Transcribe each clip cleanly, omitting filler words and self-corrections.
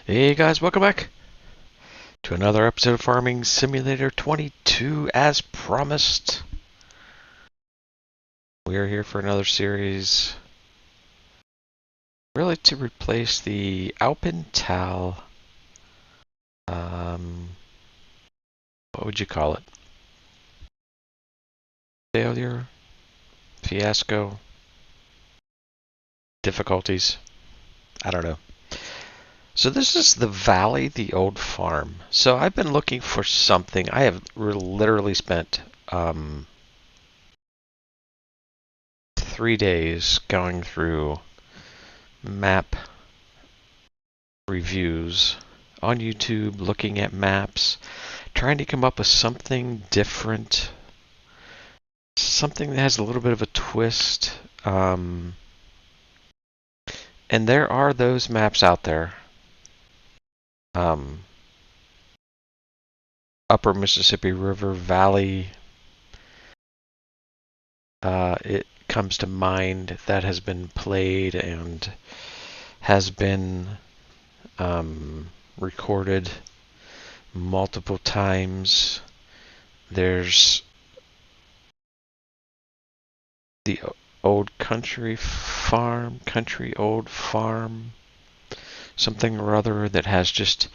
Hey guys, welcome back to another episode of Farming Simulator 22 as promised. We are here for another series, really to replace the Alpental, what would you call it? Failure? Fiasco? Difficulties? I don't know. So this is the Valley, the old farm. So I've been looking for something. I have literally spent 3 days going through map reviews on YouTube, looking at maps, trying to come up with something different, something that has a little bit of a twist. And there are those maps out there. Um, Upper Mississippi River Valley, it comes to mind, that has been played and has been recorded multiple times. There's the old country old farm, something or other that has just,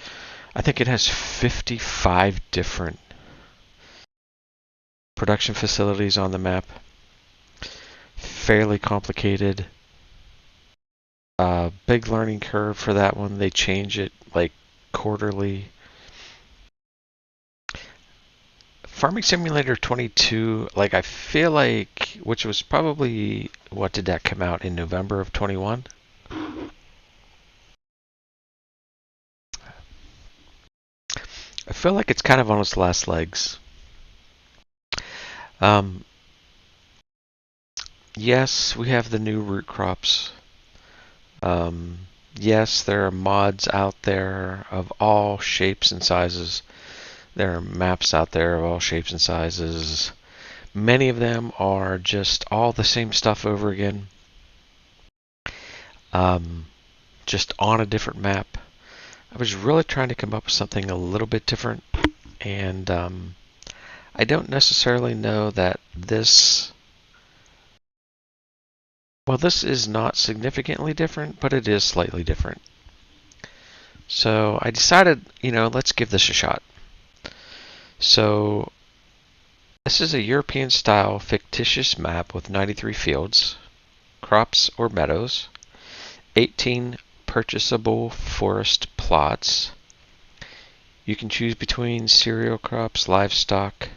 I think it has 55 different production facilities on the map. Fairly complicated. Big learning curve for that one. They change it like quarterly. Farming Simulator 22, like I feel like, which was probably, what did that come out in November of 21? I feel like it's kind of on its last legs. Um, yes, we have the new root crops. Yes, there are mods out there of all shapes and sizes. There are maps out there of all shapes and sizes. Many of them are just all the same stuff over again, um, just on a different map. I was really trying to come up with something a little bit different, and I don't necessarily know that this, well, this is not significantly different, but it is slightly different. So I decided, let's give this a shot. So this is a European-style fictitious map with 93 fields, crops or meadows, 18 purchasable forest plots. You can choose between cereal crops, livestock,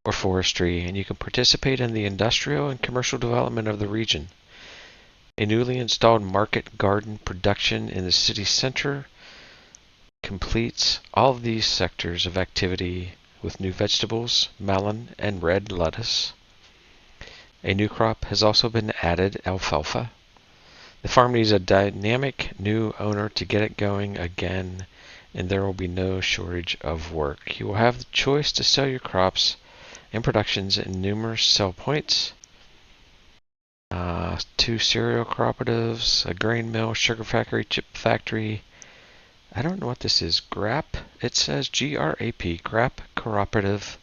or forestry, and you can participate in the industrial and commercial development of the region. A newly installed market garden production in the city center completes all of these sectors of activity with new vegetables, melon, and red lettuce. A new crop has also been added, alfalfa. The farm needs a dynamic new owner to get it going again, and there will be no shortage of work. You will have the choice to sell your crops and productions in numerous sell points. 2 cereal cooperatives, a grain mill, sugar factory, chip factory. I don't know what this is. GRAP? It says GRAP, GRAP Cooperative.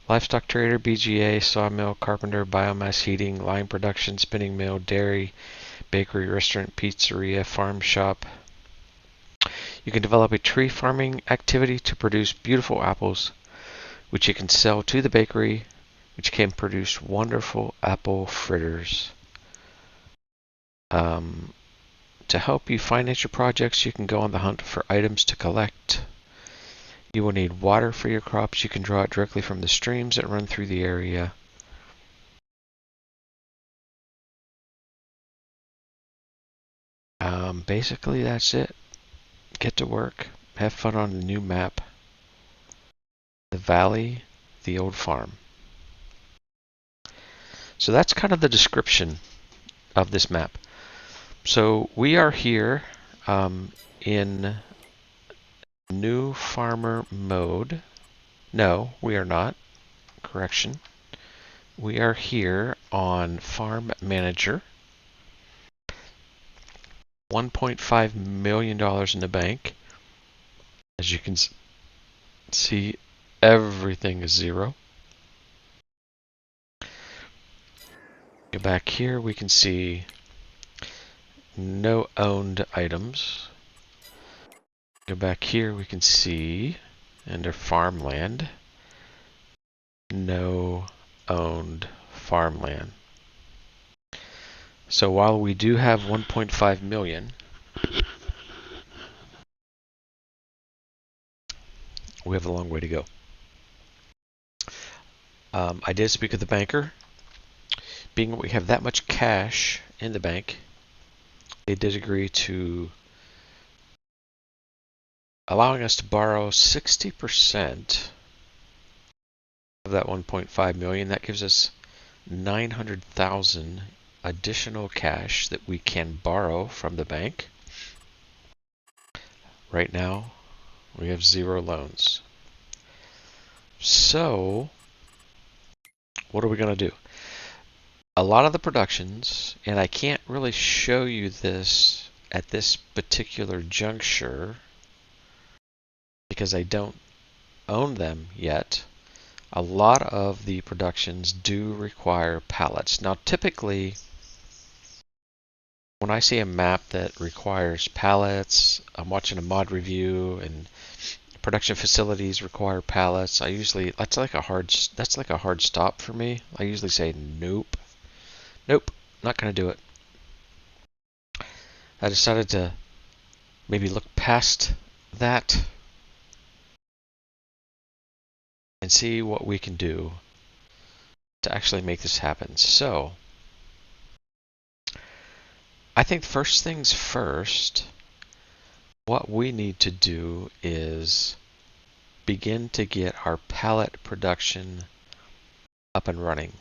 Livestock trader, BGA, sawmill, carpenter, biomass heating, lime production, spinning mill, dairy, bakery, restaurant, pizzeria, farm shop. You can develop a tree farming activity to produce beautiful apples, which you can sell to the bakery, which can produce wonderful apple fritters. To help you finance your projects, you can go on the hunt for items to collect. You will need water for your crops. You can draw it directly from the streams that run through the area. Basically, that's it. Get to work. Have fun on the new map. The Valley, the old farm. So that's kind of the description of this map. So we are here in new farmer mode. No, we are not. Correction. We are here on Farm Manager. $1.5 million in the bank. As you can see, everything is zero. Go back here, we can see no owned items. Go back here, we can see under farmland, no owned farmland. So while we do have 1.5 million, we have a long way to go. I did speak with the banker. Being we have that much cash in the bank, they did agree to allowing us to borrow 60% of that 1.5 million. That gives us 900,000 additional cash that we can borrow from the bank. Right now, we have zero loans. So, what are we going to do? A lot of the productions, and I can't really show you this at this particular juncture because I don't own them yet. A lot of the productions do require pallets. Now, typically, when I see a map that requires pallets, I'm watching a mod review and production facilities require pallets. I usually that's like a hard stop for me. I usually say nope, not gonna do it. I decided to maybe look past that and see what we can do to actually make this happen. So I think first things first, what we need to do is begin to get our pallet production up and running.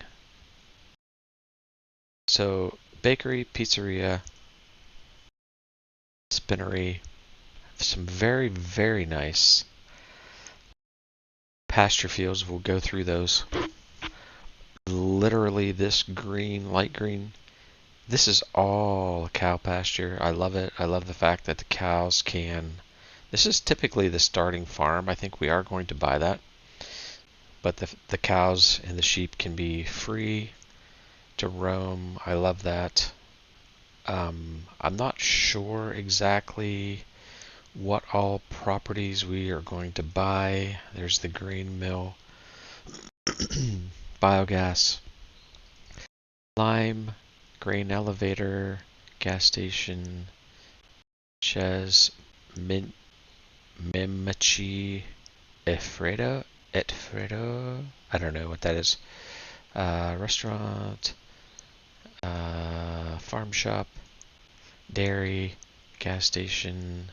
So bakery, pizzeria, spinnery, some very, very nice pasture fields. We'll go through those. Literally this green, light green, this is all cow pasture. I love it. I love the fact that the cows can, this is typically the starting farm. I think we are going to buy that. But the cows and the sheep can be free to roam. I love that. I'm not sure exactly what all properties we are going to buy. There's the grain mill, biogas, lime, grain elevator, gas station, Ches, Mimichi, Efredo, I don't know what that is. Restaurant, farm shop, dairy, gas station.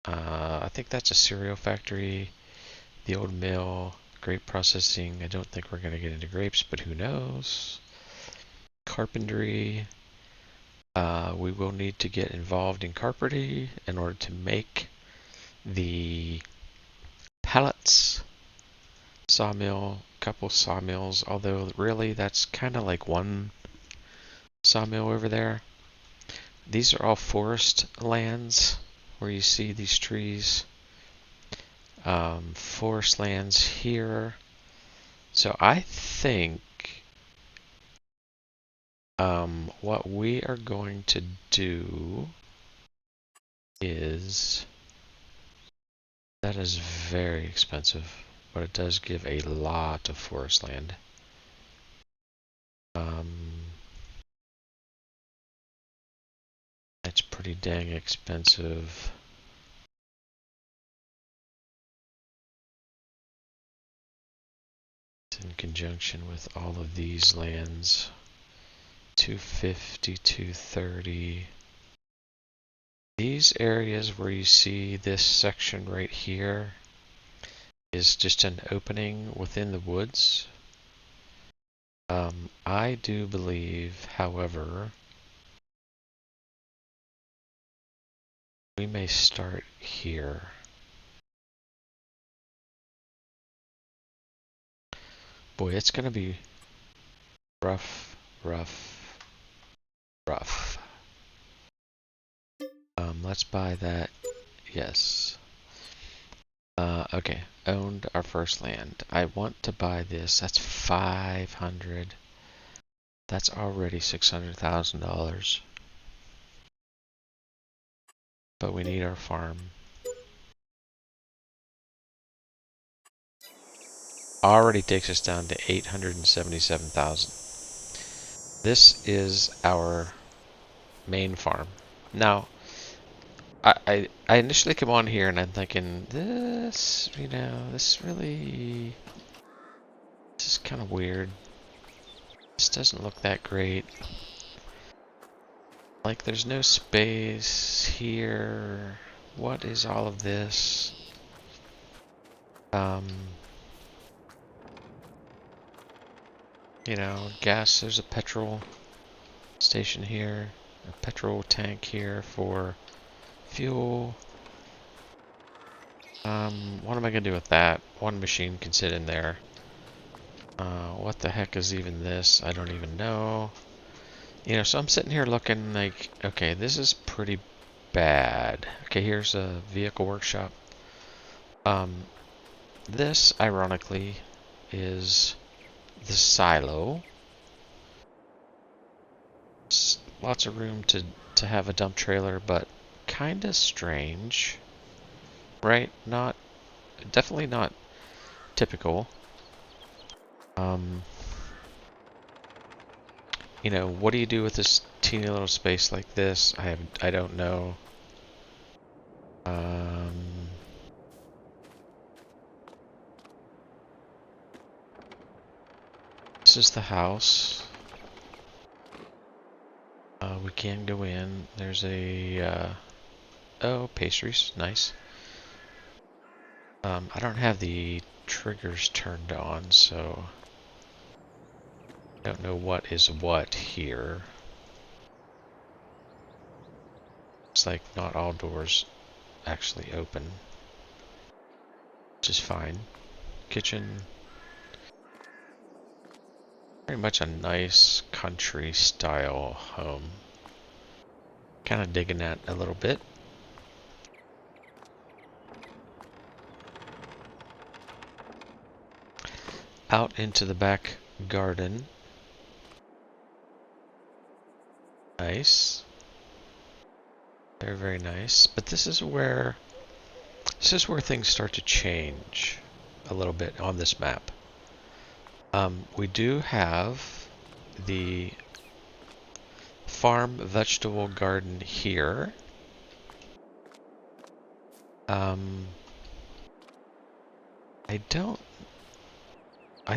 I think that's a cereal factory. The old mill, grape processing. I don't think we're going to get into grapes, but who knows? Carpentry. We will need to get involved in carpentry in order to make the pallets. Sawmill, couple sawmills, although really that's kind of like one sawmill over there. These are all forest lands where you see these trees. Forest lands here. So I think what we are going to do is, that is very expensive, but it does give a lot of forest land. It's pretty dang expensive. In conjunction with all of these lands, 250, 230. These areas where you see this section right here is just an opening within the woods. I do believe, however, we may start here. Boy, it's going to be rough, rough, rough. let's buy that. Yes. Okay. Owned our first land. I want to buy this. That's 500. That's already $600,000. But we need our farm. Already takes us down to 877,000. This is our main farm. Now, I initially come on here and I'm thinking, this is kind of weird. This doesn't look that great. Like, there's no space here. What is all of this? Gas, there's a petrol station here, a petrol tank here for fuel. What am I gonna do with that? One machine can sit in there. What the heck is even this? I don't even know. So I'm sitting here looking like, okay, this is pretty bad. Okay, here's a vehicle workshop. This, ironically, is the silo. It's lots of room to have a dump trailer, but kind of strange, right? Definitely not typical. What do you do with this teeny little space like this? I don't know. This is the house. We can go in. There's a oh, pastries, nice. I don't have the triggers turned on, so I don't know what is what here. It's like not all doors actually open, which is fine. Kitchen. Very much a nice country style home. Kind of digging that a little bit. Out into the back garden. Nice. Very, very nice. But this is where things start to change a little bit on this map. We do have the farm vegetable garden here. I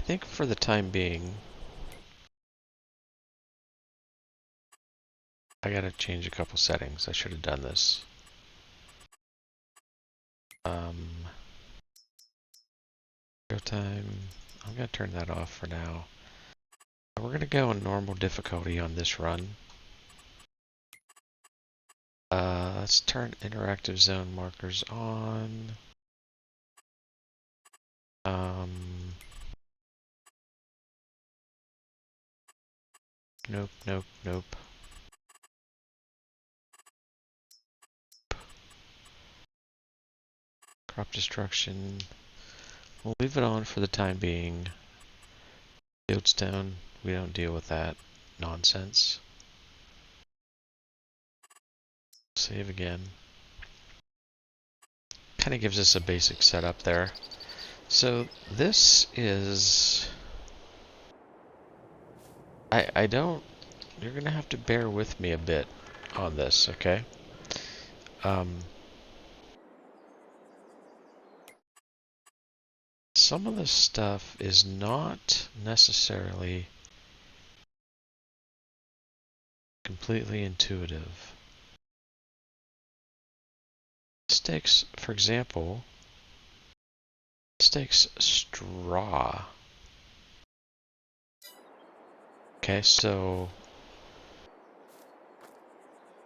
think for the time being, I gotta change a couple settings. I should have done this. Go time. I'm gonna turn that off for now. We're gonna go in normal difficulty on this run. Let's turn interactive zone markers on. Nope, nope, nope. Crop destruction. We'll leave it on for the time being. Fieldstone, we don't deal with that nonsense. Save again. Kind of gives us a basic setup there. So this is... I don't... You're going to have to bear with me a bit on this, okay? Some of this stuff is not necessarily completely intuitive. This for example, takes straw. Okay, so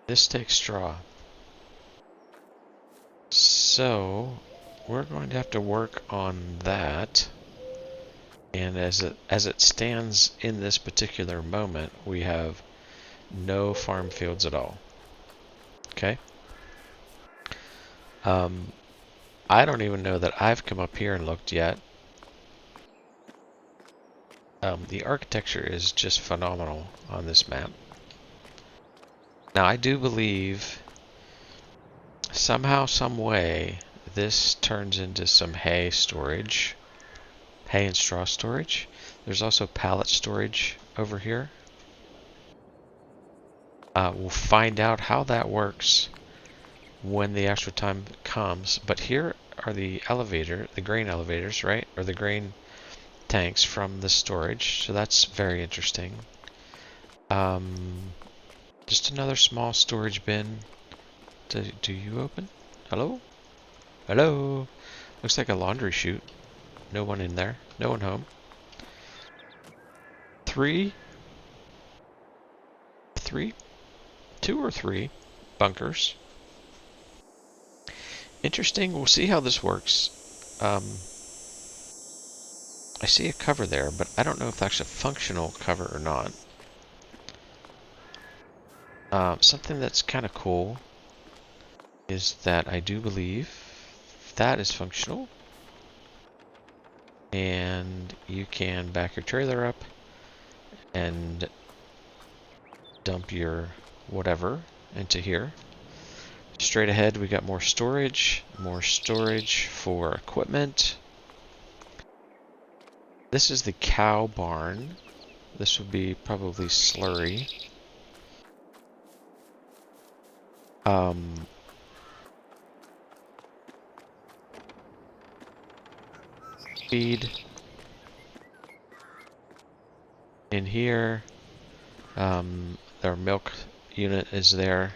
this takes straw. So we're going to have to work on that. And as it stands in this particular moment, we have no farm fields at all. Okay? I don't even know that I've come up here and looked yet. The architecture is just phenomenal on this map. Now, I do believe somehow, some way, this turns into some hay storage, hay and straw storage. There's also pallet storage over here. We'll find out how that works when the actual time comes. But here are the grain elevators, right? Or the grain tanks from the storage. So that's very interesting. Just another small storage bin. Do you open? Hello? Hello? Looks like a laundry chute. No one in there. No one home. Two or three bunkers. Interesting. We'll see how this works. I see a cover there, but I don't know if that's a functional cover or not. Something that's kind of cool is that I do believe that is functional. And you can back your trailer up and dump your whatever into here. Straight ahead, we got more storage for equipment. This is the cow barn. This would be probably slurry. Feed in here. Their milk unit is there.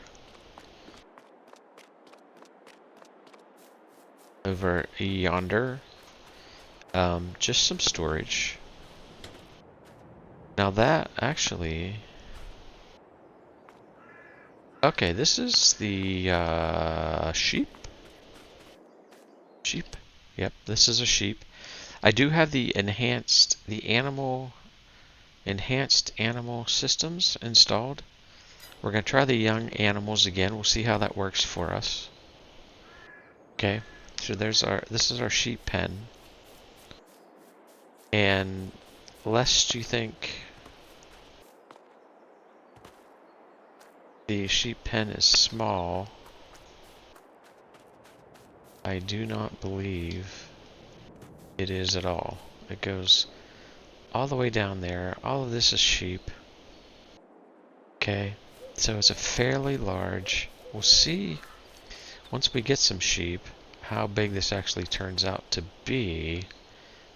Over yonder. Just some storage. Now that actually... Okay, this is the sheep. Sheep. Yep, this is a sheep. I do have the enhanced animal systems installed. We're going to try the young animals again. We'll see how that works for us. Okay, so this is our sheep pen. And lest you think the sheep pen is small, I do not believe it is at all. It goes all the way down there. All of this is sheep. Okay, so it's a fairly large... We'll see, once we get some sheep, how big this actually turns out to be.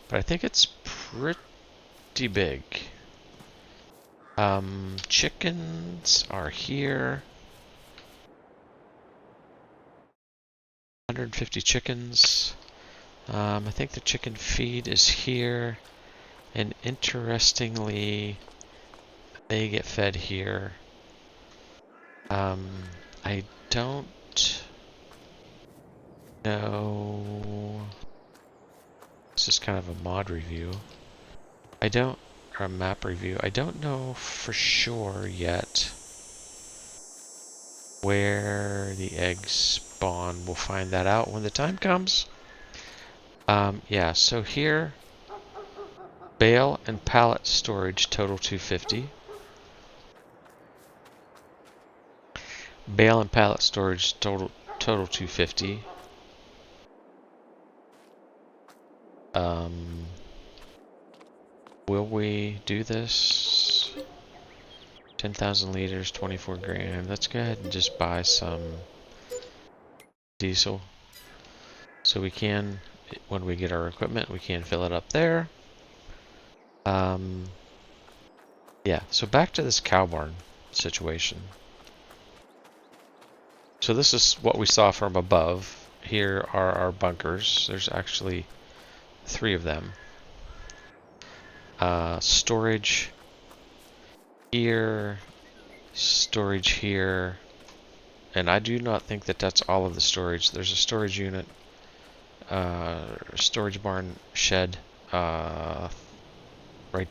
But I think it's pretty big. Chickens are here. 150 chickens. I think the chicken feed is here. And interestingly, they get fed here. I don't know. This is kind of a mod review. Or a map review. I don't know for sure yet where the eggs spawn. We'll find that out when the time comes. Yeah, so here, bale and pallet storage total 250. Bale and pallet storage total 250. Will we do this? 10,000 liters, 24 grand. Let's go ahead and just buy some diesel. So we can, when we get our equipment, we can fill it up there. Yeah, so back to this cow barn situation. So this is what we saw from above. Here are our bunkers. There's actually 3 of them. Storage here, storage here, and I do not think that that's all of the storage. There's a storage unit, storage barn shed right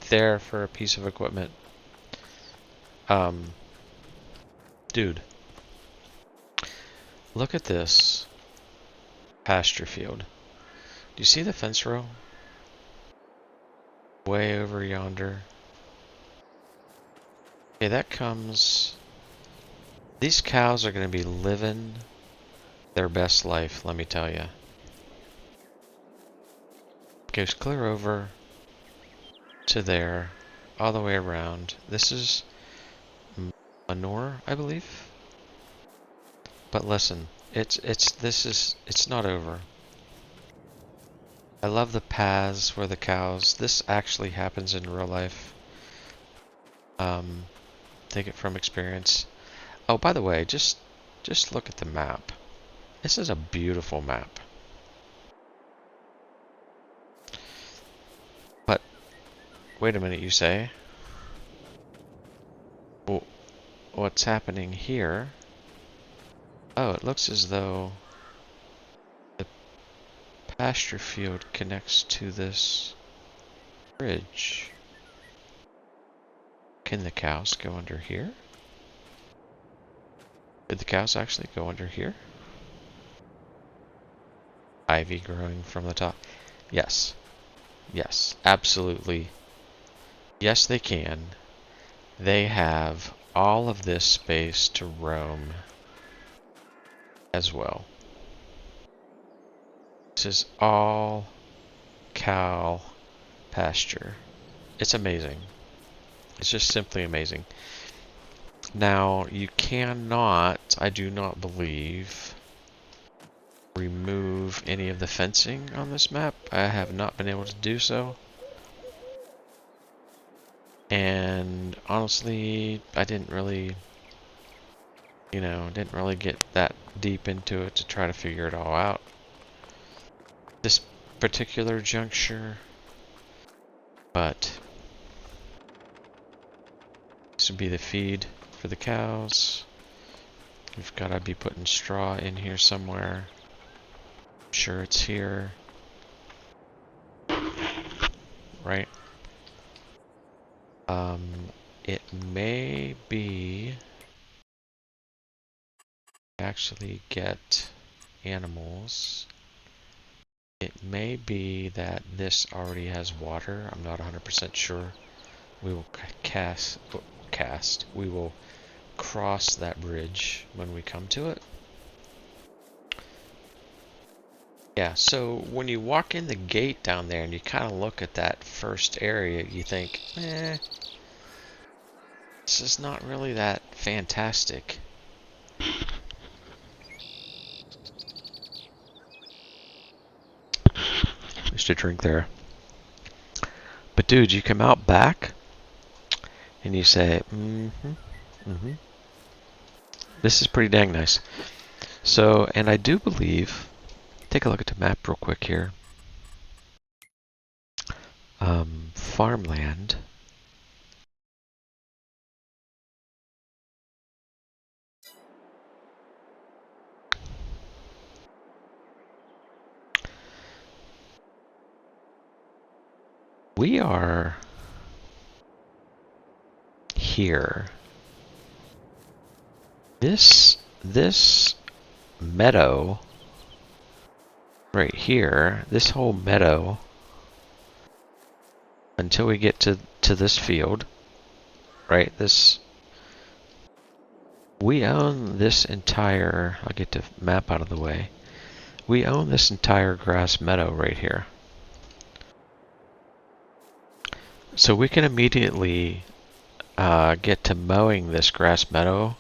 there for a piece of equipment. Dude, look at this. pasture field. Do you see the fence row? Way over yonder. Okay, that comes... These cows are going to be living their best life, let me tell you. Goes clear over to there, all the way around. This is manure, I believe. But listen, it's not over. I love the paths where the cows. This actually happens in real life. Take it from experience. Oh, by the way, just look at the map. This is a beautiful map. But wait a minute, you say? Well, what's happening here? Oh, it looks as though the pasture field connects to this bridge. Can the cows go under here? Did the cows actually go under here? Ivy growing from the top. Yes. Yes, absolutely. Yes, they can. They have all of this space to roam as well. This is all cow pasture. It's amazing. It's just simply amazing. Now, you cannot, I do not believe, remove any of the fencing on this map. I have not been able to do so. And honestly, I didn't really, didn't really get that deep into it to try to figure it all out. This particular juncture, but this would be the feed for the cows. We've got to be putting straw in here somewhere. I'm sure it's here. Right? It may be actually get animals. It may be that this already has water. I'm not 100% sure. We will we will cross that bridge when we come to it. Yeah, so when you walk in the gate down there and you kind of look at that first area, you think, this is not really that fantastic. Just a drink there. But dude, you come out back and you say, this is pretty dang nice. So, and I do believe, take a look at the map real quick here. Farmland. We are here. This meadow right here, this whole meadow, until we get to this field, right? We own this entire, I'll get the map out of the way. We own this entire grass meadow right here. So we can immediately get to mowing this grass meadow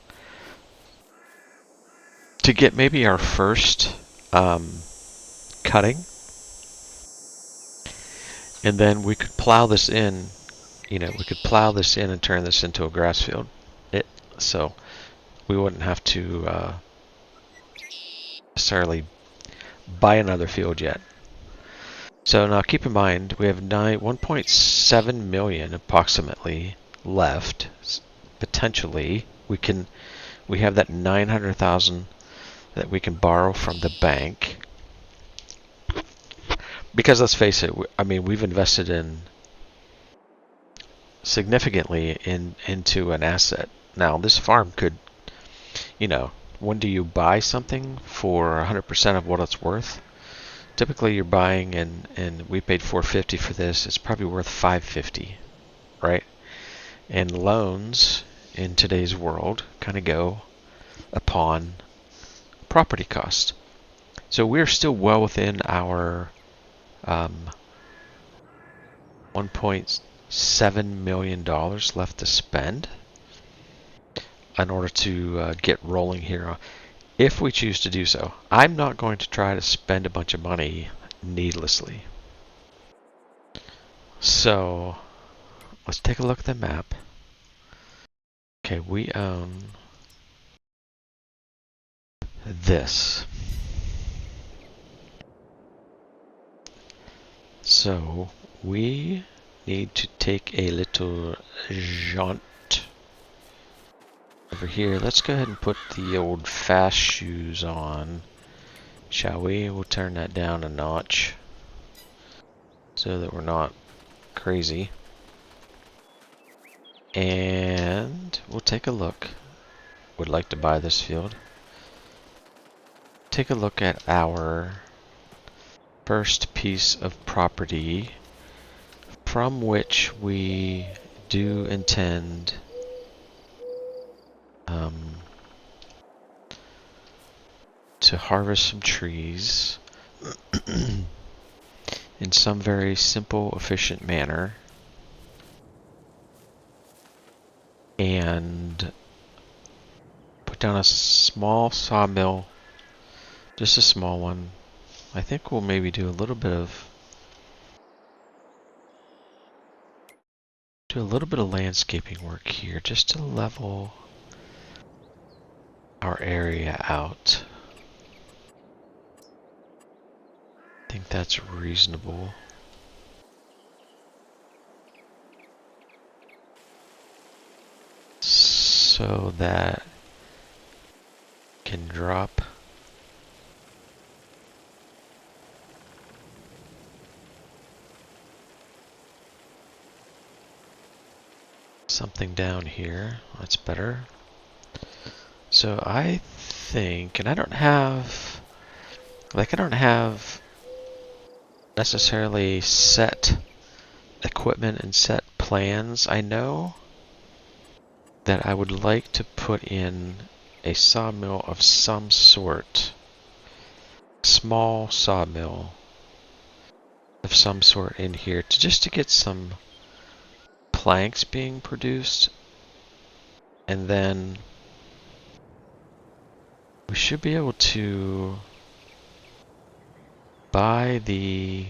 to get maybe our first cutting. And then we could plow this in, we could plow this in and turn this into a grass field. So we wouldn't have to necessarily buy another field yet. So now keep in mind, we have 1.7 million approximately left. Potentially, we have that 900,000 that we can borrow from the bank. Because let's face it, I mean, we've invested in significantly into an asset. Now, this farm could, when do you buy something for 100% of what it's worth? typically you're buying and we paid $450 for this. It's probably worth $550, right? And loans in today's world kind of go upon property cost. So we're still well within our $1.7 million left to spend in order to get rolling here if we choose to do so. I'm not going to try to spend a bunch of money needlessly. So let's take a look at the map. Okay, we own this. So we need to take a little jaunt over here. Let's go ahead and put the old fast shoes on, shall we? We'll turn that down a notch so that we're not crazy. And we'll take a look. Would like to buy this field. Take a look at our first piece of property from which we do intend to harvest some trees in some very simple, efficient manner, and put down a small sawmill, just a small one. I think we'll maybe do a little bit of landscaping work here just to level our area out. I think that's reasonable. So that can drop something down here. That's better. So I think, and I don't have necessarily set equipment and set plans. I know that I would like to put in a sawmill of some sort, small sawmill of some sort in here to get some planks being produced, and then we should be able to buy the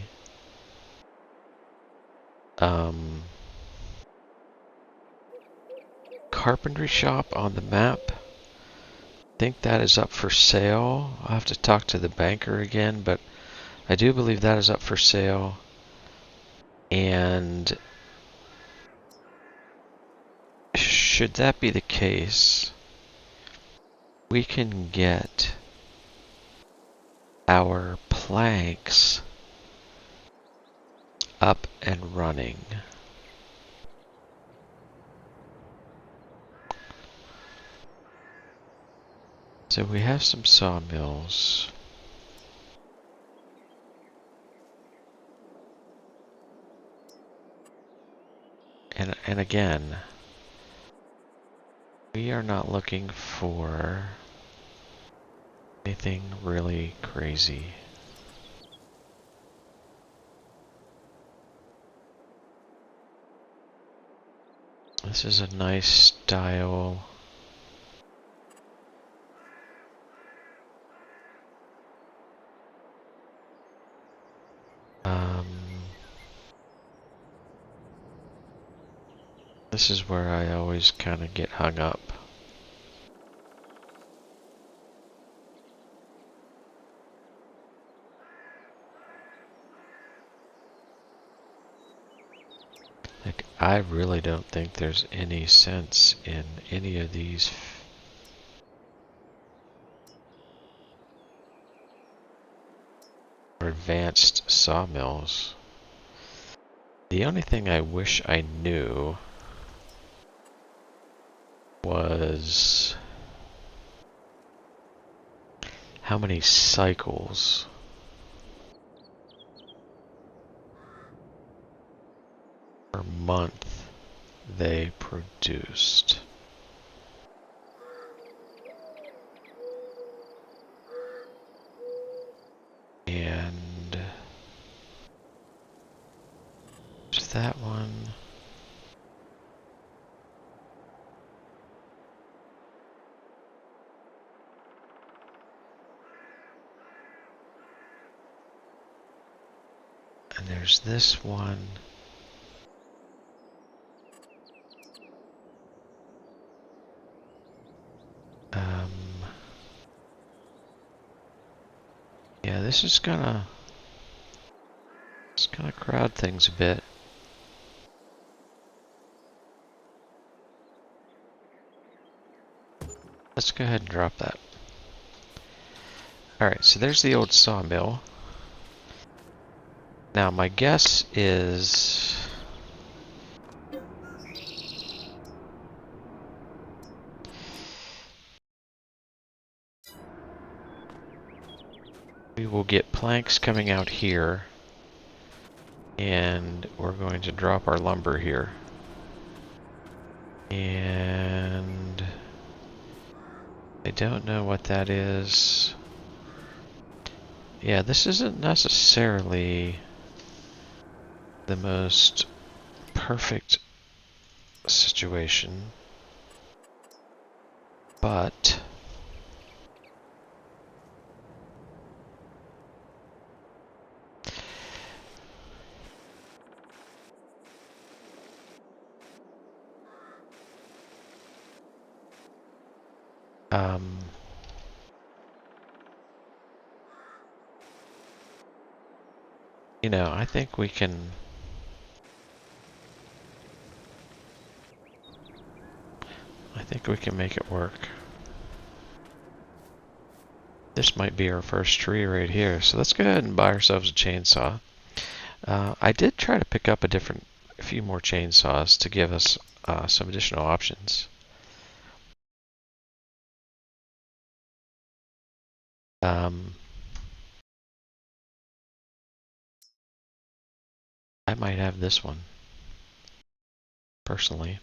carpentry shop on the map. I think that is up for sale. I'll have to talk to the banker again, but I do believe that is up for sale. And should that be the case, we can get our planks up and running. So we have some sawmills. And again, we are not looking for anything really crazy. This is a nice style. This is where I always kind of get hung up. Like, I really don't think there's any sense in any of these advanced sawmills. The only thing I wish I knew was how many cycles per month they produced. And there's that one. And there's this one. Yeah, this is it's gonna crowd things a bit. Let's go ahead and drop that. Alright, so there's the old sawmill. Now my guess is we will get planks coming out here, and we're going to drop our lumber here. And I don't know what that is. Yeah, this isn't necessarily the most perfect situation, but you know, I think we can make it work. This might be our first tree right here, so let's go ahead and buy ourselves a chainsaw. I did try to pick up a few more chainsaws to give us some additional options. I might have this one, personally.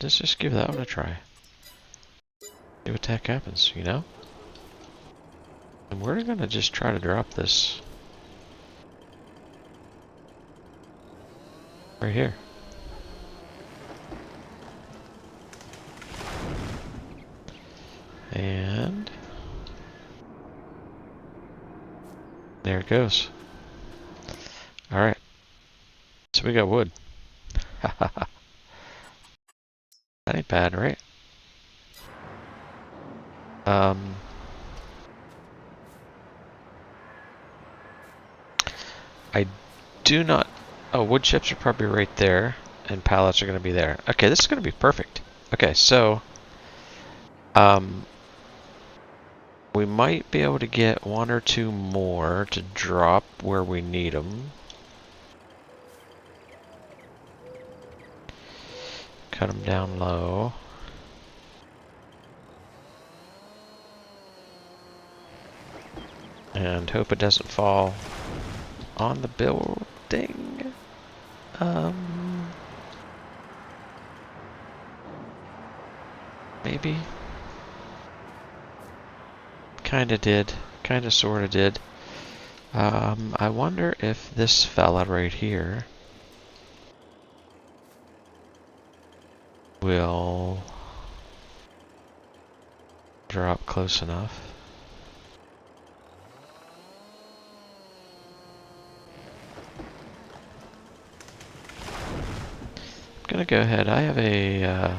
Let's just give that one a try. See what the heck happens, you know? And we're gonna just try to drop this right here. And there it goes. Alright. So we got wood. That ain't bad, right? I do not... Oh, wood chips are probably right there, and pallets are going to be there. Okay, this is going to be perfect. Okay, so... we might be able to get one or two more to drop where we need them. Cut them down low. And hope it doesn't fall on the building. Maybe. Kinda did. Kinda sorta did. I wonder if this fella right here will drop close enough. I'm gonna go ahead. I have a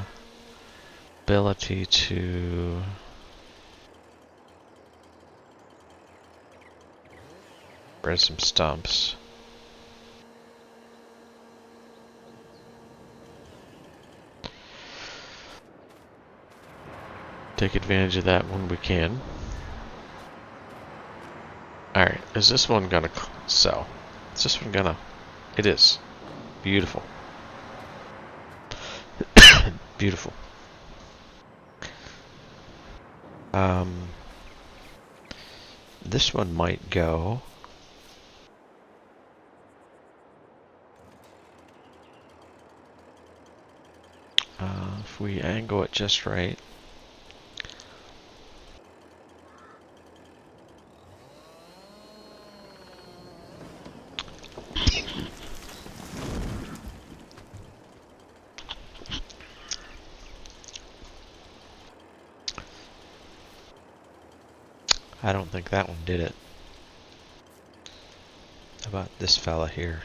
ability to spread some stumps. Take advantage of that when we can. Alright, is this one gonna sell? Is this one gonna... It is. Beautiful. Beautiful. Um, this one might go. If we angle it just right. I don't think that one did it. How about this fella here?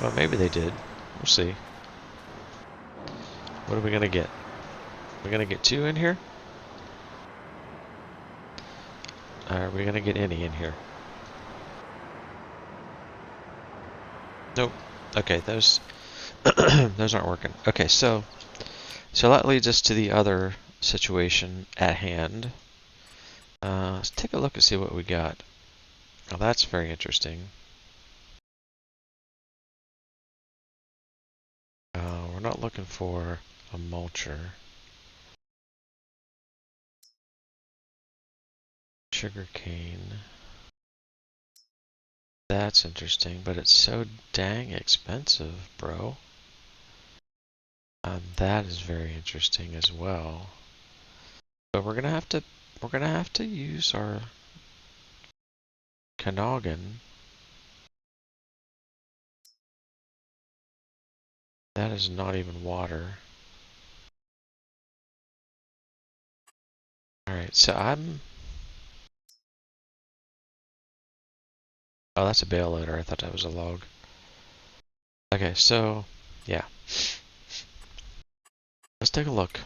Well, maybe they did. We'll see. What are we gonna get? We're gonna get 2 in here? Are we gonna get any in here? Nope. Okay, those those aren't working. Okay, so that leads us to the other situation at hand. Let's take a look and see what we got. Well, that's very interesting. We're not looking for a mulcher. Sugar cane. That's interesting, but it's so dang expensive, bro. That is very interesting as well. But we're gonna have to use our Canoggin. That is not even water. Alright, so oh, that's a bale loader. I thought that was a log. Okay, so, yeah. Let's take a look.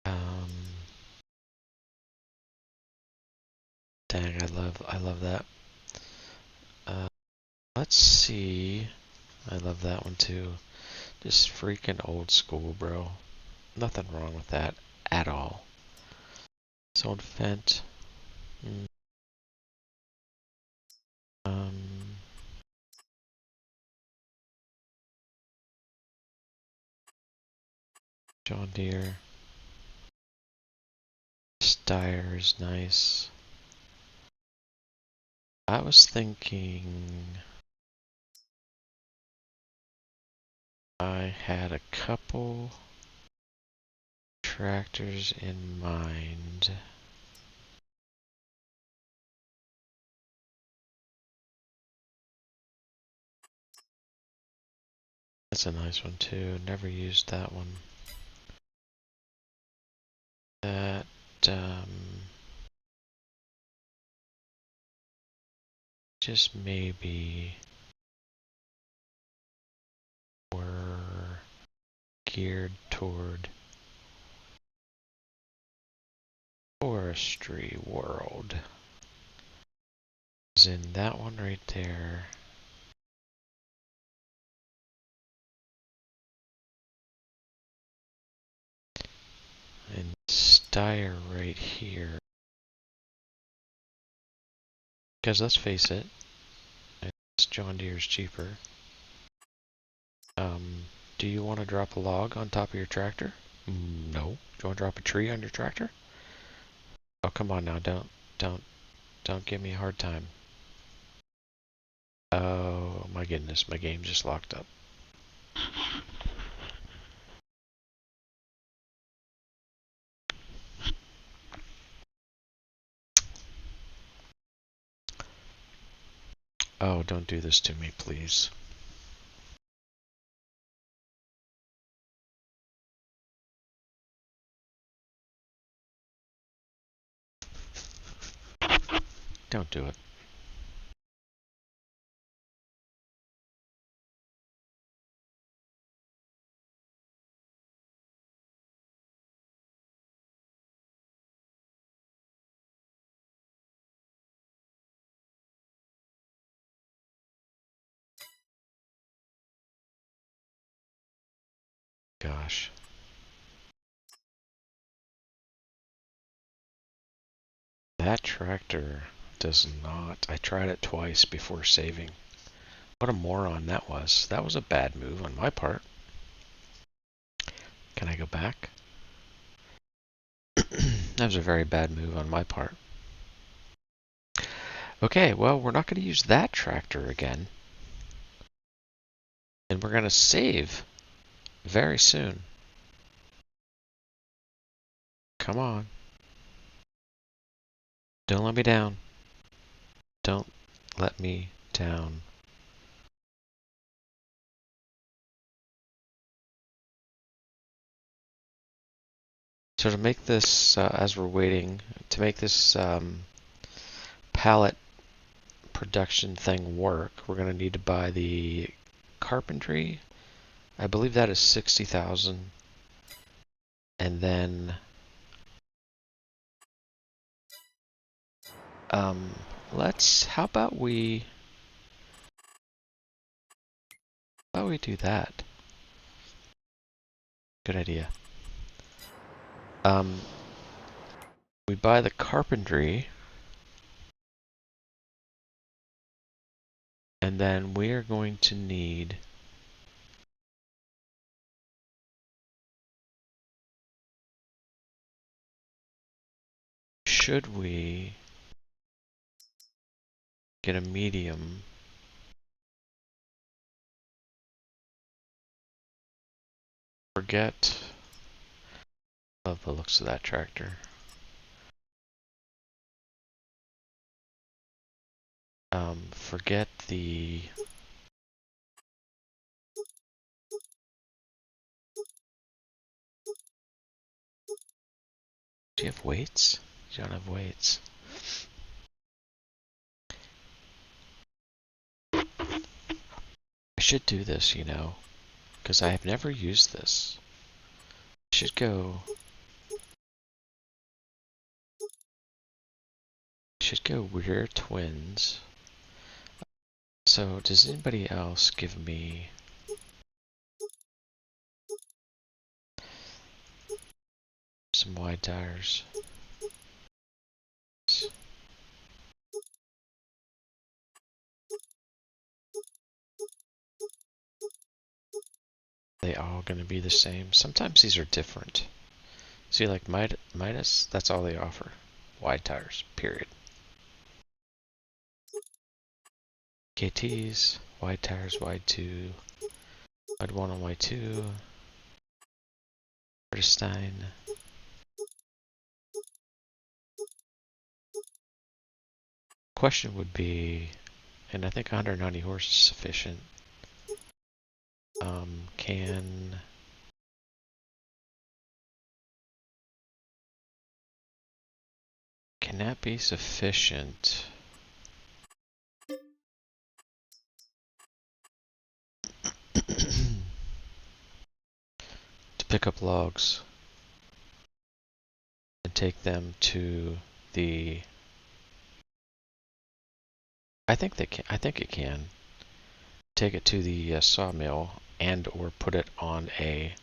Um, Dang, I love that. Let's see. I love that one too. Just freaking old school, bro. Nothing wrong with that at all. Sold Fent. Mm, Um, John Deere. Steyr is nice. I was thinking I had a couple tractors in mind. That's a nice one too. Never used that one. That, just maybe were geared toward forestry world. As in that one right there. And Steyr right here. Because let's face it, John Deere's cheaper. Do you want to drop a log on top of your tractor? No. Do you want to drop a tree on your tractor? Oh, come on now, don't give me a hard time. Oh my goodness, my game just locked up. Oh, don't do this to me, please. Don't do it. Gosh. That tractor does not. I tried it twice before saving. What a moron that was. That was a bad move on my part. Can I go back? That was a very bad move on my part. Okay, well, we're not going to use that tractor again. And we're going to save very soon. Come on. Don't let me down. Don't let me down. So to make this, as we're waiting, to make this pallet production thing work, we're going to need to buy the carpentry. I believe that is 60,000. And then how about we do that? Good idea. We buy the carpentry, and then we are going to need should we get a medium? Forget. Love the looks of that tractor. Forget the. Do you have weights? You don't have weights. I should do this, you know, because I have never used this. I should go rear twins. So does anybody else give me some wide tires? They all going to be the same? Sometimes these are different. See, like Midas, that's all they offer. Wide tires, period. KTs, wide tires, wide 2, wide 1 on wide 2, Stein. Question would be, and I think 190 horse is sufficient. Can that be sufficient? To pick up logs and take them to the. I think they can. I think it can take it to the sawmill and or put it on a.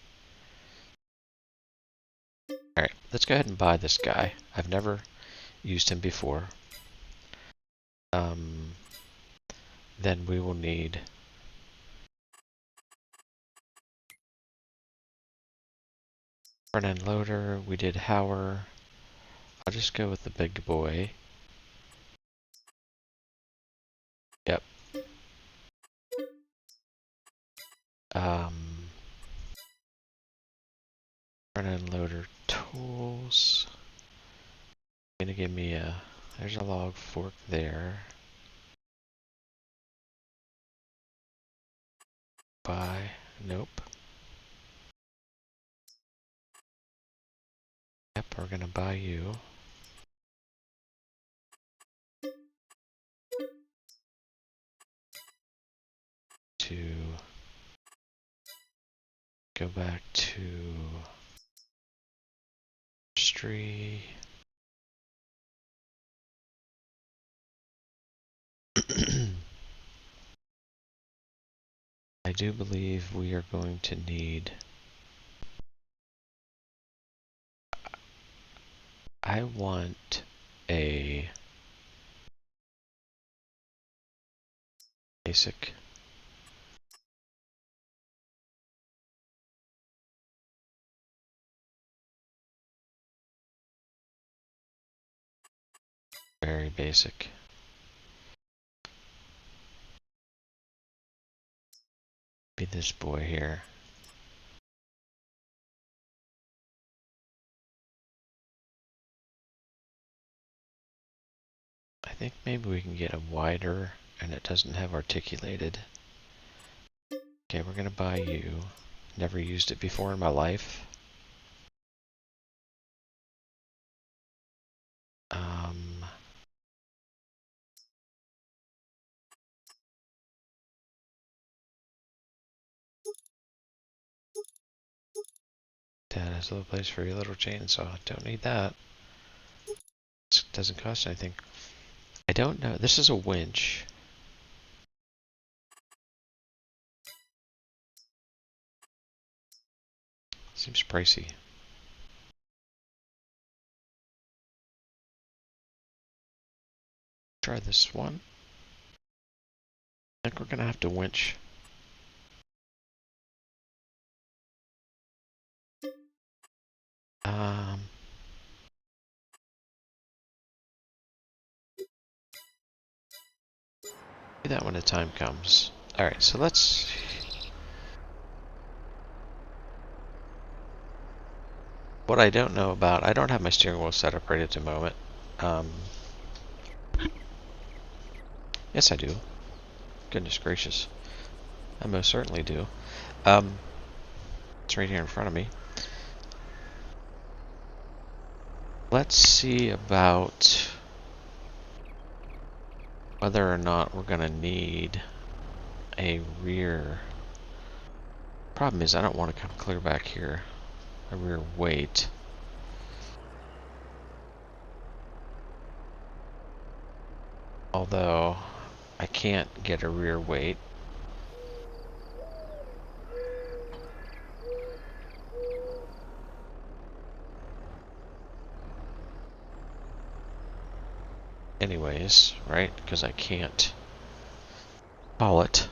All right, let's go ahead and buy this guy. I've never used him before. Then we will need front end loader. We did Hauer. I'll just go with the big boy. Yep. Front end loader tools. Gonna give me a. There's a log fork there. Buy. Nope. Yep, we're gonna buy you. To go back to industry. I do believe we are going to need I want a basic. Very basic. Be this boy here. I think maybe we can get a wider and it doesn't have articulated. Okay, we're gonna buy you. Never used it before in my life. Dad has a little place for your little chainsaw. Don't need that. It doesn't cost anything. I don't know. This is a winch. Seems pricey. Try this one. I think we're gonna have to winch. Do that when the time comes. Alright, so let's... What I don't know about, I don't have my steering wheel set up right at the moment. Yes, I do. Goodness gracious. I most certainly do. It's right here in front of me. Let's see about whether or not we're gonna need a rear. Problem is, I don't want to come clear back here. A rear weight. Although, I can't get a rear weight. Anyways, right? Because I can't haul it.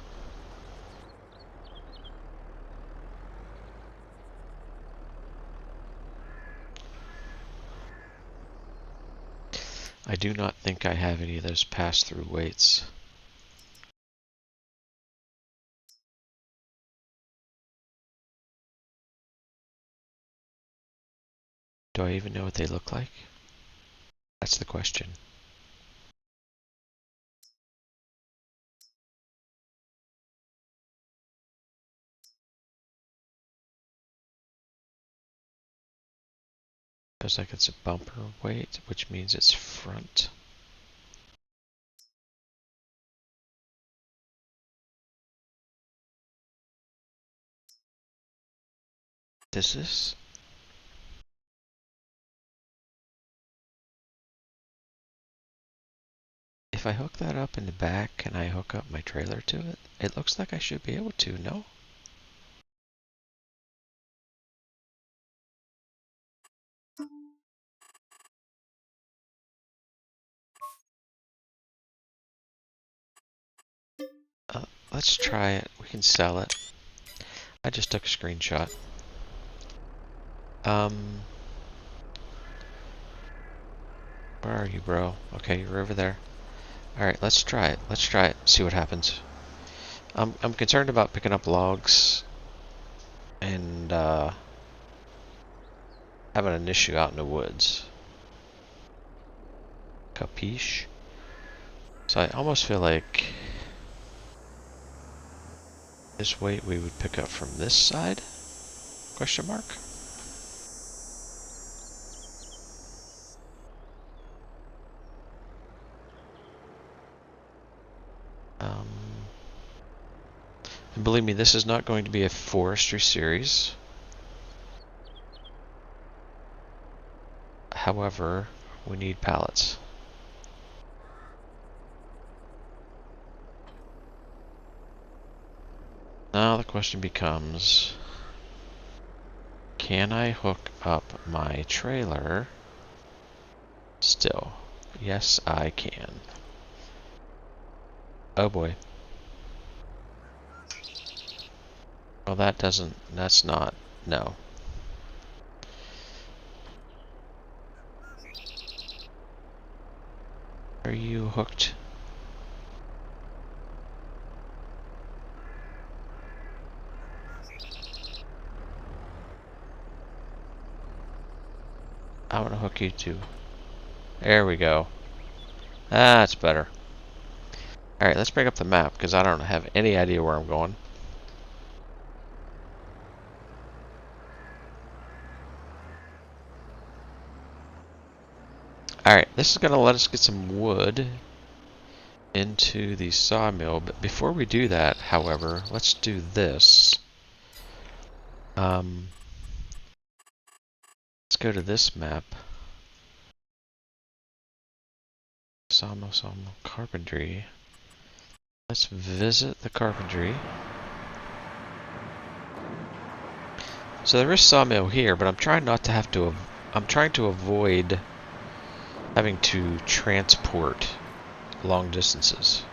I do not think I have any of those pass-through weights. Do I even know what they look like? That's the question. Looks like it's a bumper weight, which means it's front. Does this? If I hook that up in the back, can I hook up my trailer to it? It looks like I should be able to, no? Let's try it. We can sell it. I just took a screenshot. Where are you, bro? Okay, you're over there. Alright, let's try it. Let's try it. See what happens. I'm concerned about picking up logs and having an issue out in the woods. Capiche? So I almost feel like this weight we would pick up from this side? Question mark? And believe me, this is not going to be a forestry series. However, we need pallets. Now the question becomes, can I hook up my trailer Still. Yes, I can. Oh boy. Well, that's not, no. Are you hooked? I want to hook you too. There we go. That's better. Alright, let's bring up the map, because I don't have any idea where I'm going. Alright, this is going to let us get some wood into the sawmill, but before we do that, however, let's do this. Let's go to this map. Sawmill, carpentry. Let's visit the carpentry. So there is sawmill here, but I'm trying not to have to. I'm trying to avoid having to transport long distances.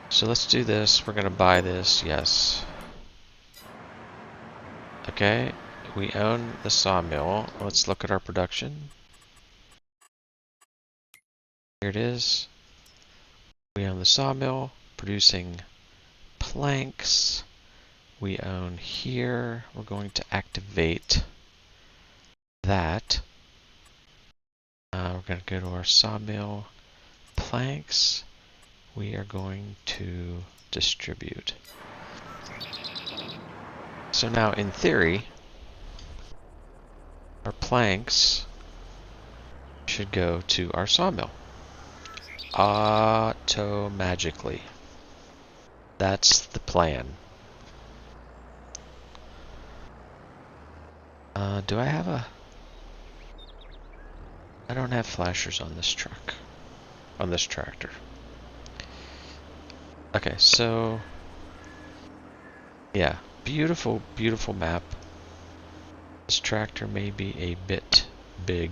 So let's do this. We're gonna buy this. Yes. Okay. We own the sawmill. Let's look at our production. Here it is. We own the sawmill, producing planks. We own here. We're going to activate that. We're going to go to our sawmill planks. We are going to distribute. So now, in theory, our planks should go to our sawmill auto-magically. That's the plan. Do I have a... I don't have flashers on this truck. On this tractor. Okay, so... yeah, beautiful, beautiful map. This tractor may be a bit big.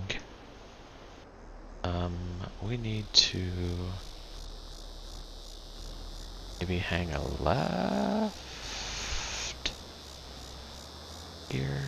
We need to maybe hang a left here.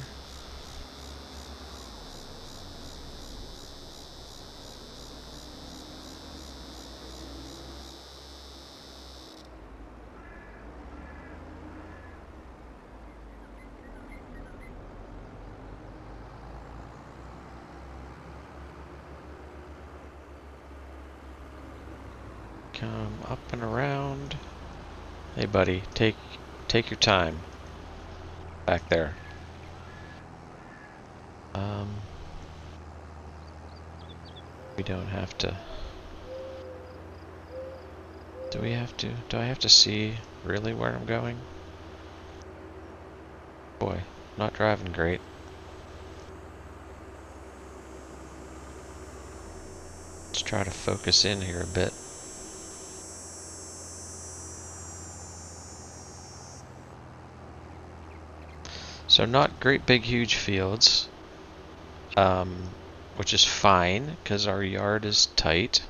Come up and around. Hey buddy, take your time. Back there. We don't have to. Do we have to? Do I have to see really where I'm going? Boy, not driving great. Let's try to focus in here a bit. So not great big huge fields, which is fine because our yard is tight.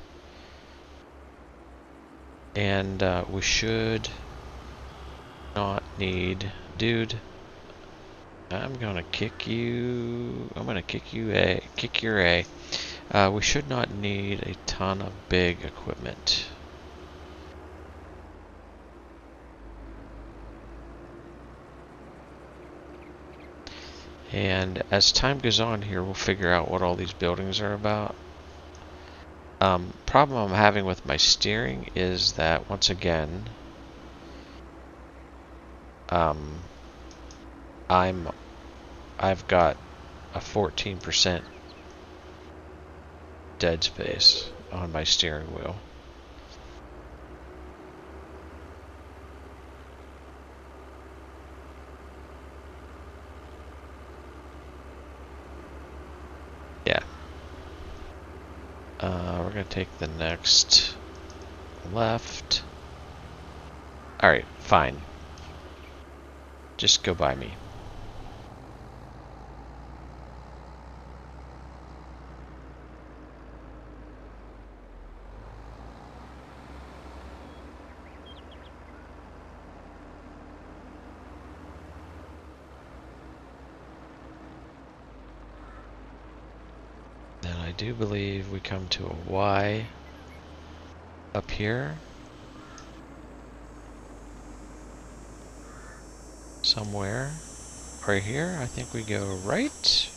And we should not need... Dude, I'm gonna kick you... I'm gonna kick you A. Kick your A. We should not need a ton of big equipment. And as time goes on here, we'll figure out what all these buildings are about. Problem I'm having with my steering is that, once again, I've got a 14% dead space on my steering wheel. Yeah. We're gonna take the next left. Alright, fine. Just go by me. do believe we come to a Y up here. Somewhere. Right here, I think we go right.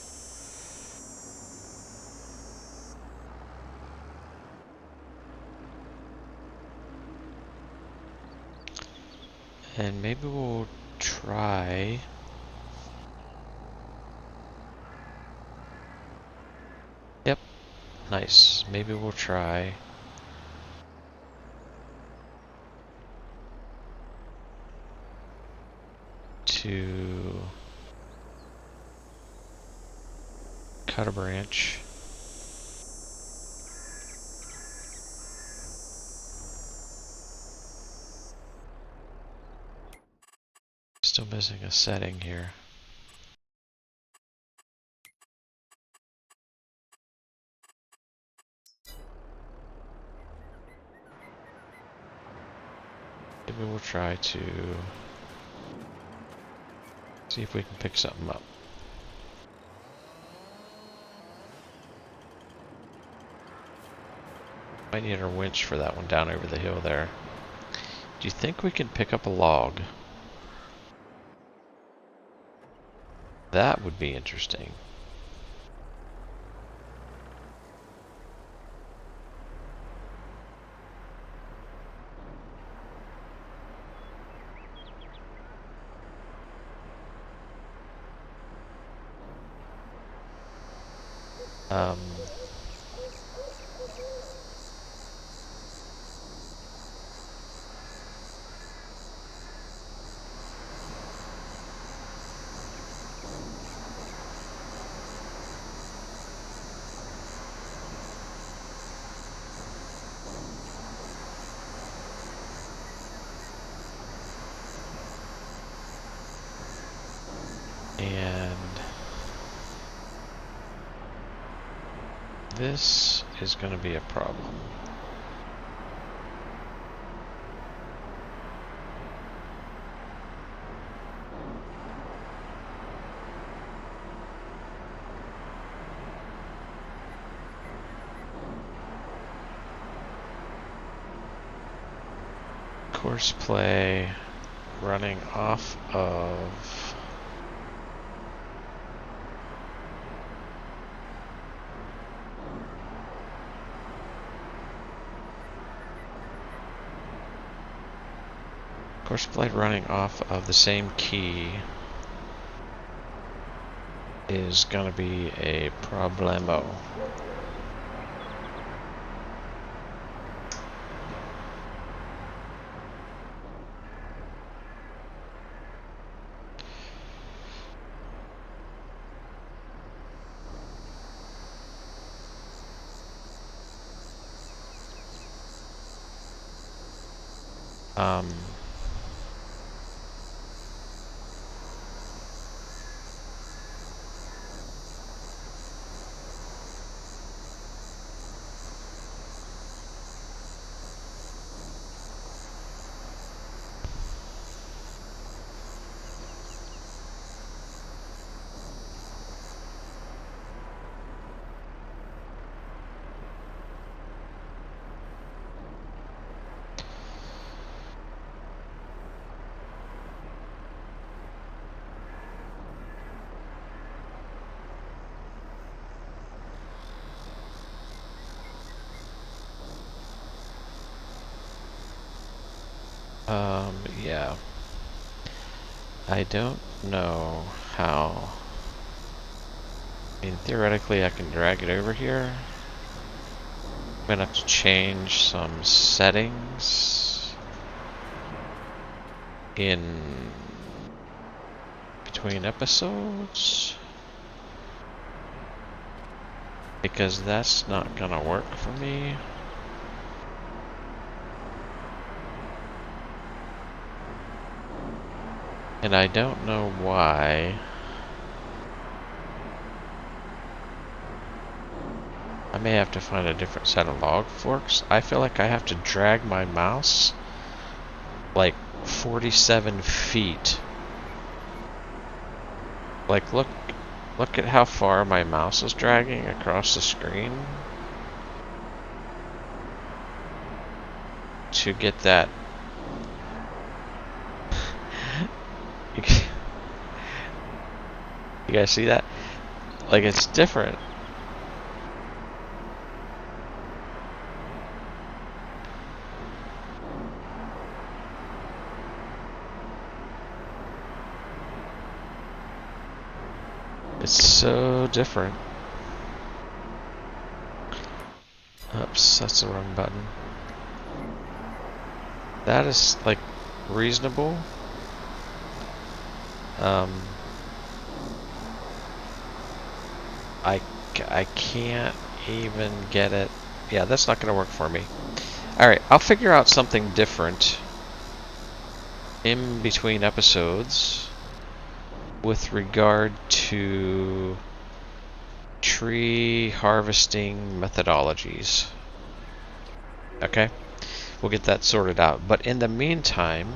And maybe we'll try... Yep, nice. Maybe we'll try... to cut a branch. Still missing a setting here. Maybe we'll try to see if we can pick something up. Might need our winch for that one down over the hill there. Do you think we can pick up a log? That would be interesting. Um, and this is going to be a problem. Course play running off of the same key is gonna be a problemo. Yeah. I don't know how. I mean, theoretically, I can drag it over here. I'm gonna have to change some settings in between episodes, because that's not gonna work for me. And I don't know why. I may have to find a different set of log forks. I feel like I have to drag my mouse like 47 feet. Like, look Look at how far my mouse is dragging across the screen to get that. You guys see that? Like, it's different. It's so different. Oops, that's the wrong button. That is, like, reasonable. I can't even get it. Yeah, that's not going to work for me. Alright, I'll figure out something different in between episodes with regard to tree harvesting methodologies. Okay? We'll get that sorted out. But in the meantime,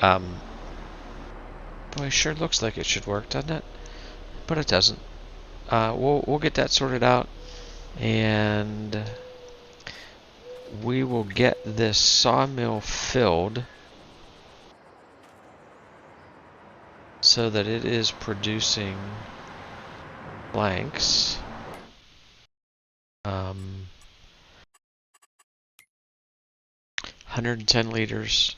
boy, it sure looks like it should work, doesn't it? But it doesn't. We'll get that sorted out, and we will get this sawmill filled so that it is producing planks. 110 liters.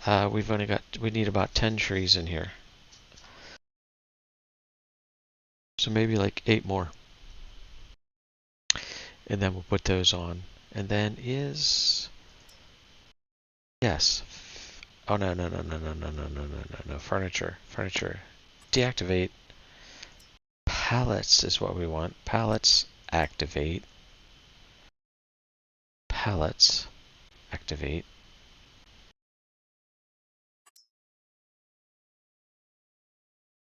We need about 10 trees in here. So maybe like 8 more. And then we'll put those on. And then yes. Oh, no. Furniture. Deactivate. Pallets is what we want. Pallets, activate. Pallets, activate.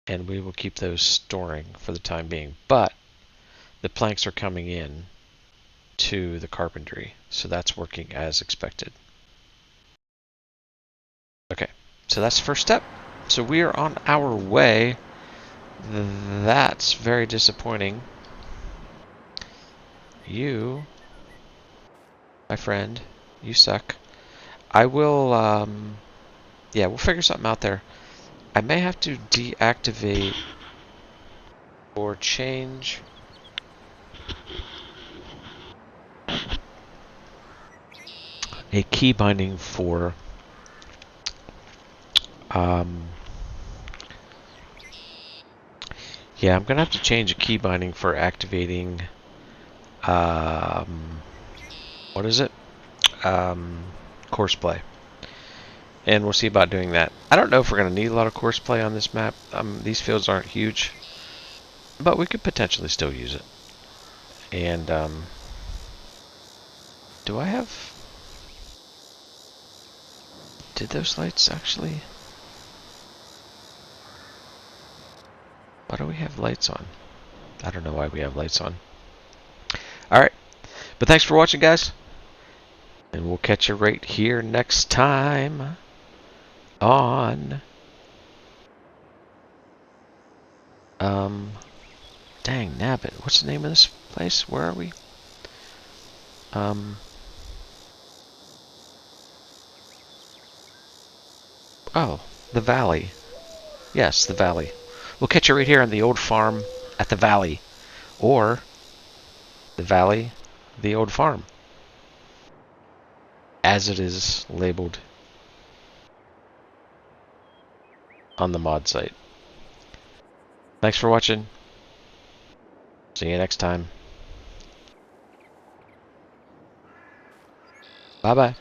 And we will keep those storing for the time being. But the planks are coming in to the carpentry, so that's working as expected. Okay, so that's the first step. So we are on our way. That's very disappointing. You, my friend, you suck. I will, yeah, we'll figure something out there. I may have to deactivate or change a key binding for yeah, I'm gonna have to change a key binding for activating what is it? Courseplay. And we'll see about doing that. I don't know if we're gonna need a lot of courseplay on this map. These fields aren't huge, but we could potentially still use it. And do I have? Did those lights actually? Why do we have lights on? I don't know why we have lights on. Alright. But thanks for watching, guys. And we'll catch you right here next time on... Dang, nabbit. What's the name of this place? Where are we? Oh, the Valley. Yes, the Valley. We'll catch you right here on the old farm at the Valley. Or the Valley, the old farm. As it is labeled on the mod site. Thanks for watching. See you next time. Bye-bye.